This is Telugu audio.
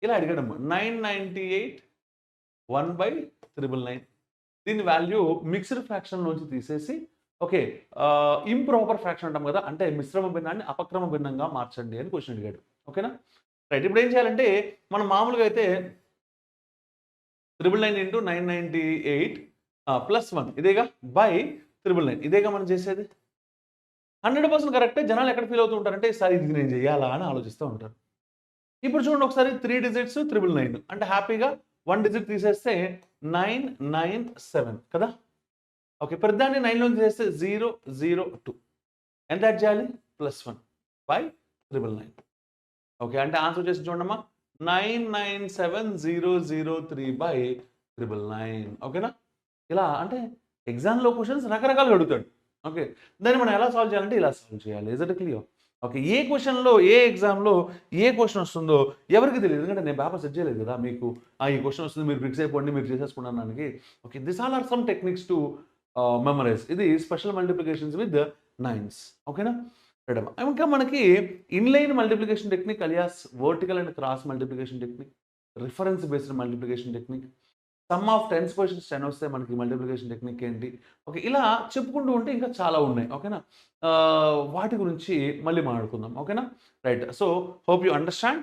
ఇలా అడిగాడమ్మా 998 1/999. దీని వాల్యూ మిక్స్డ్ ఫ్రాక్షన్ నుంచి తీసేసి ఓకే ఇంప్రాపర్ ఫ్రాక్షన్ అంటాం కదా, అంటే మిశ్రమ భిన్నాన్ని అపక్రమ భిన్నంగా మార్చండి అని క్వశ్చన్ అడిగాడు. ఓకేనా రైట్. ఇప్పుడు ఏం చేయాలంటే మనం మామూలుగా అయితే 999 ఇంటూ 998 +1 ఇదేగా బై 999 ఇదేగా మనం చేసేది. 100% కరెక్టే. జనాలు ఎక్కడ ఫీల్ అవుతూ ఉంటారంటే సార్ ఇది నేను చేయాలా అని ఆలోచిస్తూ ఉంటారు. ఇప్పుడు చూడండి ఒకసారి 3 డిజిట్స్ 999 అంటే హ్యాపీగా 1 డిజిట్ తీసేస్తే 997 కదా. ఓకే ప్రతిదాన్ని 9 నుంచి తీసేస్తే 002 ఎంత యాడ్ చేయాలి +1 బై 999. ఓకే అంటే ఆన్సర్ వచ్చేసి చూడమ్మా 997,003/999. ఓకేనా ఇలా అంటే ఎగ్జామ్లో క్వశ్చన్స్ రకరకాలుగా అడుగుతాడు. ఓకే దాన్ని మనం ఎలా సాల్వ్ చేయాలంటే ఇలా సాల్వ్ చేయాలి. Is it clear? ఓకే ఏ క్వశ్చన్లో ఏ ఎగ్జామ్లో ఏ క్వశ్చన్ వస్తుందో ఎవరికి తెలియదు, ఎందుకంటే నేను పేపర్ సెట్ చేయలేదు కదా మీకు ఈ క్వశ్చన్ వస్తుంది మీరు ఫిక్స్ అయిపోండి మీరు చేసేసుకున్నానికి. Okay this all are some techniques to memorize. ఇది స్పెషల్ మల్టిప్లికేషన్స్ విత్ నైన్స్. ఓకేనా ఇంకా మనకి inline multiplication technique alias vertical and cross multiplication technique, reference based multiplication technique, sum of 10's questions 10 వస్తే మనకి మల్టిప్లికేషన్ టెక్నిక్ ఏంటి. ఓకే ఇలా చెప్పుకుంటూ ఉంటే ఇంకా చాలా ఉన్నాయి. ఓకేనా వాటి గురించి మళ్ళీ మాట్లాడుకుందాం. ఓకేనా right. So hope you understand.